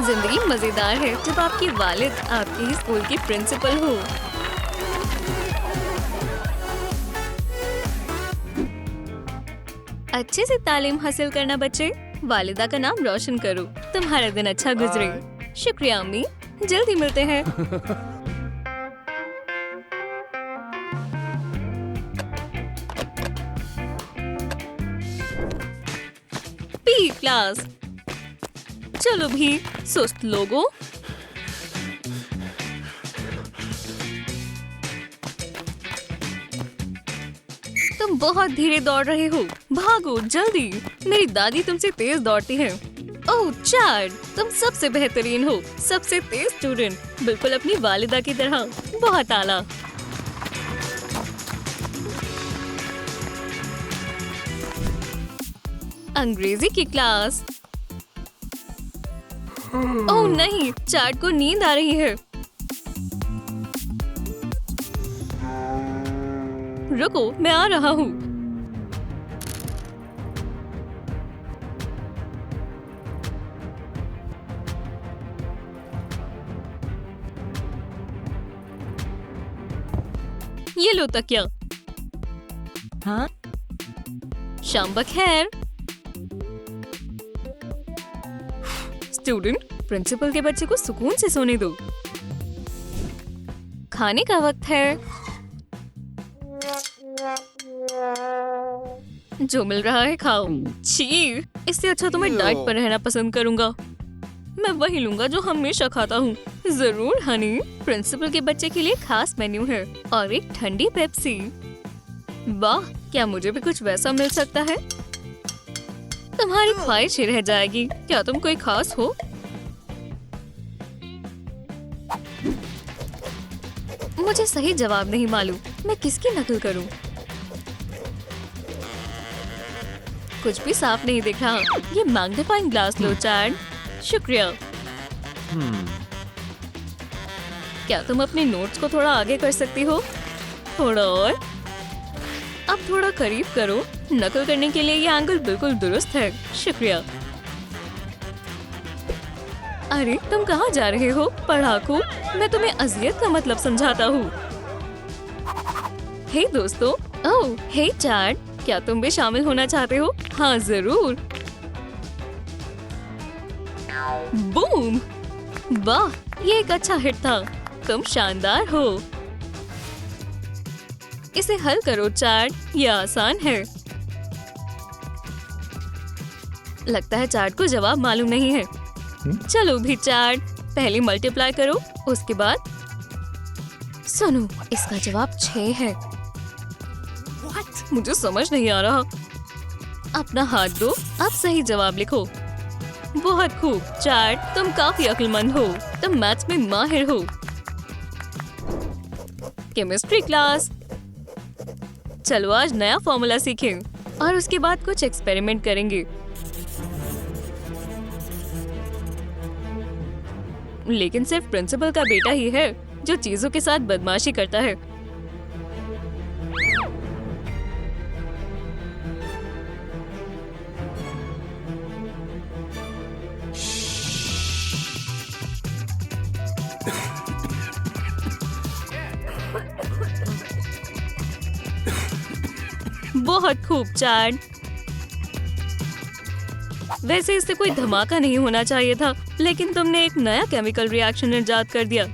जिंदगी मजेदार है जब आपके वालिद आपके ही स्कूल के प्रिंसिपल हो। अच्छे से तालीम हासिल करना बच्चे, वालिदा का नाम रोशन करो, तुम्हारा दिन अच्छा गुजरे। शुक्रिया अम्मी, जल्दी मिलते हैं। P class. चलो भी सुस्त लोगों। तुम बहुत धीरे दौड़ रहे हो, भागो जल्दी। मेरी दादी तुमसे तेज दौड़ती है। ओह चार्ड, तुम सबसे बेहतरीन हो, सबसे तेज स्टूडेंट, बिल्कुल अपनी वालिदा की तरह। बहुत आला। अंग्रेजी की क्लास। ओह नहीं, चार्ड को नींद आ रही है। रुको, मैं आ रहा हूँ। ये लो तकिया। हाँ? शाम बखैर। स्टूडेंट, प्रिंसिपल के बच्चे को सुकून से सोने दो। खाने का वक्त है। जो मिल रहा है खाओ। छी, इससे अच्छा तो मैं डाइट पर रहना पसंद करूंगा। मैं वही लूंगा जो हमेशा खाता हूँ। जरूर हनी, प्रिंसिपल के बच्चे के लिए खास मेन्यू है और एक ठंडी पेप्सी। वाह, क्या मुझे भी कुछ वैसा मिल सकता है? तुम्हारी ख्वाहिश ही रह जाएगी। क्या तुम कोई खास हो? मुझे सही जवाब नहीं मालूम। मैं किसकी नकल करूं? कुछ भी साफ नहीं दिख रहा। ये मैग्नीफाइंग ग्लास लो चार्ड। शुक्रिया। क्या तुम अपने नोट्स को थोड़ा आगे कर सकती हो? थोड़ा और। अब थोड़ा करीब करो। नकल करने के लिए ये एंगल बिल्कुल दुरुस्त है। शुक्रिया। अरे तुम कहाँ जा रहे हो पढ़ाकू? मैं तुम्हें अजियत का मतलब समझाता हूँ। हे दोस्तों। ओह हे चार्ड, क्या तुम भी शामिल होना चाहते हो? हाँ जरूर। बूम! वाह, ये एक अच्छा हिट था। तुम शानदार हो। इसे हल करो चार्ड, ये आसान है। लगता है चार्ड को जवाब मालूम नहीं है। चलो भी चार्ड, पहले मल्टीप्लाई करो, उसके बाद सुनो, इसका जवाब 6 है। मुझे समझ नहीं आ रहा। अपना हाथ दो, अब सही जवाब लिखो। बहुत खूब चार्ड, तुम काफी अक्लमंद हो। तुम मैथ्स में माहिर हो। Chemistry class. चलो आज नया फॉर्मूला सीखें और उसके बाद कुछ एक्सपेरिमेंट करेंगे। लेकिन सिर्फ प्रिंसिपल का बेटा ही है जो चीजों के साथ बदमाशी करता है। बहुत खूब चार्ड। वैसे इससे कोई धमाका नहीं होना चाहिए था, लेकिन तुमने एक नया केमिकल रिएक्शन इजाद कर दिया।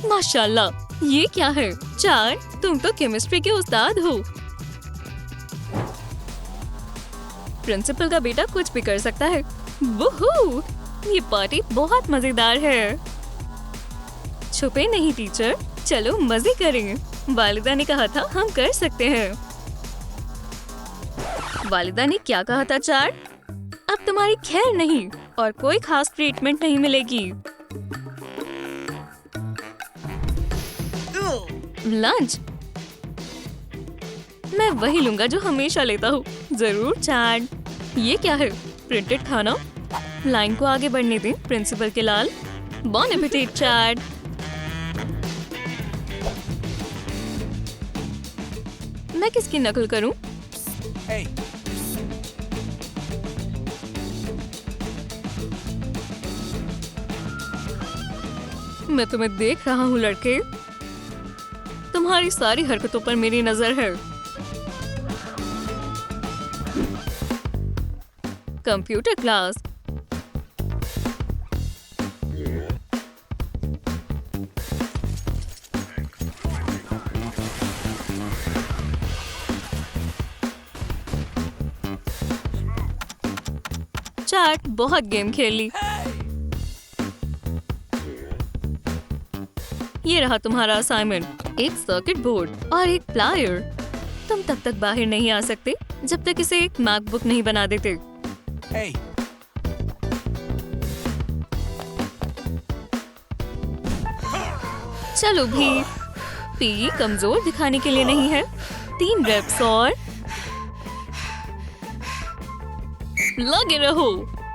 माशाल्लाह, ये क्या है? चार्ड, तुम तो केमिस्ट्री के उस्ताद हो। प्रिंसिपल का बेटा कुछ भी कर सकता है। वूहू! ये पार्टी बहुत मजेदार है। छुपे नहीं टीचर, चलो मजे करें। वालिदा ने कहा था हम कर सकते हैं। वालिदा ने क्या कहा था चार्ड? अब तुम्हारी खैर नहीं और कोई खास ट्रीटमेंट नहीं मिलेगी। लंच। मैं वही लूंगा जो हमेशा लेता हूँ। जरूर चाट। ये क्या है? प्रिंटेड खाना। लाइन को आगे बढ़ने दें प्रिंसिपल के लाल। बॉन एपेटाइट चाट। मैं किसकी नकल करूं? Hey. मैं तुम्हें देख रहा हूँ लड़के। तुम्हारी सारी हरकतों पर मेरी नजर है। Computer class. चैट बहुत गेम खेल ली। ये रहा तुम्हारा असाइनमेंट, एक सर्किट बोर्ड और एक प्लायर। तुम तब तक बाहर नहीं आ सकते जब तक इसे एक मैकबुक नहीं बना देते। Hey. चलो भी। पी कमजोर दिखाने के लिए नहीं है। 3 रेप्स और लगे रहो।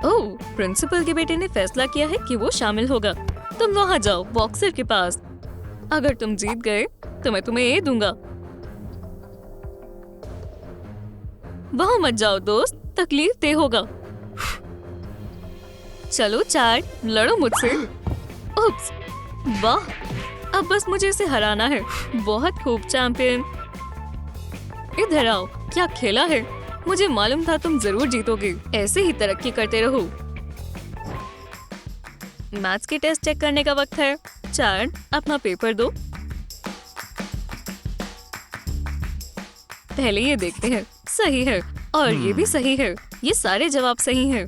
ओह, प्रिंसिपल के बेटे ने फैसला किया है कि वो शामिल होगा। तुम वहाँ जाओ बॉक्सर के पास। अगर तुम जीत गए तो मैं तुम्हें ये दूंगा। वहाँ मत जाओ दोस्त, तकलीफ दे होगा। चलो चार्ट, लड़ो मुझसे। उप्स, वाह, अब बस मुझे इसे हराना है। बहुत खूब चैंपियन। इधर आओ, क्या खेला है? मुझे मालूम था तुम जरूर जीतोगे। ऐसे ही तरक्की करते रहो। मैथ्स के टेस्ट चेक करने का वक्त है। चार्ट, अपना पेपर दो। पहले ये देखते हैं। सही है और ये भी सही है। ये सारे जवाब सही हैं।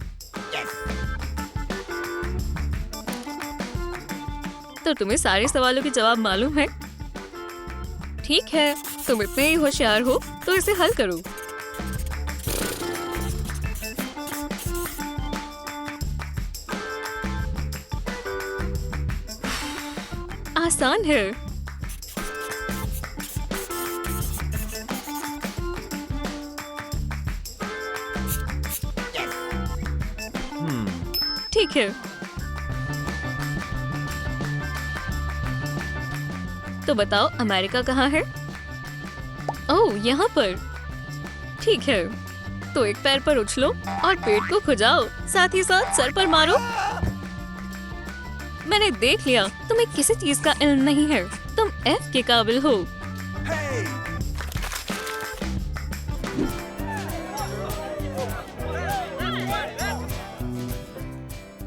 तो तुम्हें सारे सवालों के जवाब मालूम है? ठीक है, तुम इतने ही होशियार हो तो इसे हल करो। आसान है। ठीक है, तो बताओ अमेरिका कहाँ है? ओह, यहाँ पर। ठीक है, तो एक पैर पर उछलो और पेट को खुजाओ, साथ ही साथ सर पर मारो। मैंने देख लिया, तुम्हें किसी चीज का इल्म नहीं है। तुम F के काबिल हो। Hey.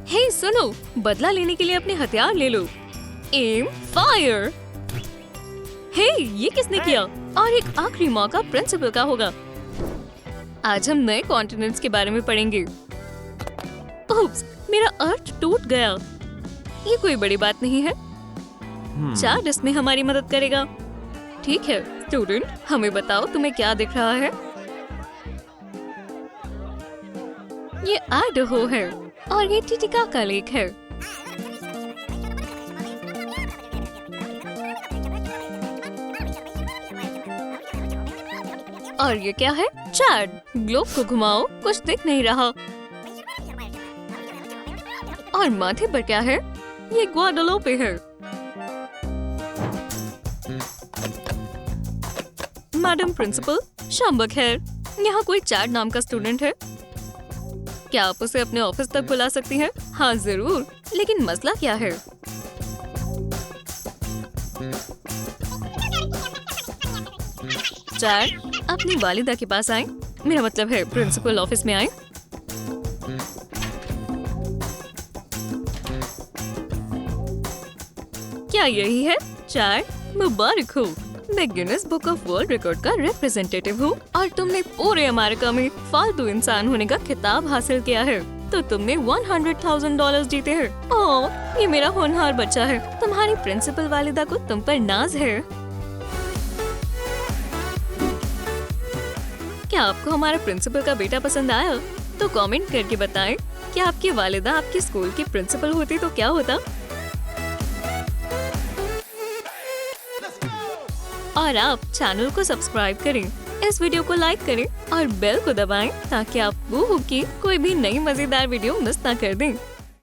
हे सुनो, बदला लेने के लिए अपने हथियार ले लो। M, fire. हे, ये किसने किया? और एक आखिरी मौका प्रिंसिपल का होगा। आज हम नए कॉन्टिनेंट्स के बारे में पढ़ेंगे। उप्स, मेरा अर्थ टूट गया। ये कोई बड़ी बात नहीं है। चार्ट इसमें हमारी मदद करेगा। ठीक है स्टूडेंट, हमें बताओ तुम्हें क्या दिख रहा है? ये आइडाहो है और ये टिटिकाका लेक है। और ये क्या है? चार्ट, ग्लोब को घुमाओ, कुछ दिख नहीं रहा। और माथे पर क्या है? ये ग्वाडालोपे है। मैडम प्रिंसिपल, शाम बखैर। यहाँ कोई चार्ट नाम का स्टूडेंट है? क्या आप उसे अपने ऑफिस तक बुला सकती हैं? हाँ जरूर, लेकिन मसला क्या है? चार्ट, अपनी वालिदा के पास आए। मेरा मतलब है प्रिंसिपल ऑफिस में आए। क्या यही है? चार्ट, मुबारक हो। मैं Guinness book of world record का रिप्रेजेंटेटिव हूँ और तुमने पूरे अमेरिका में फालतू इंसान होने का खिताब हासिल किया है। तो तुमने $100,000 जीते हैं। ओह, ये मेरा होनहार बच्चा है। तुम्हारी प्रिंसिपल वालिदा को तुम पर नाज है। क्या आपको हमारा प्रिंसिपल का बेटा पसंद आया? तो कमेंट करके बताएं कि आपकी वालिदा आपके स्कूल की प्रिंसिपल होती तो क्या होता। और आप चैनल को सब्सक्राइब करें इस वीडियो को लाइक करें और बेल को दबाएं ताकि आप बूहू की कोई भी नई मजेदार वीडियो मिस ना कर दें।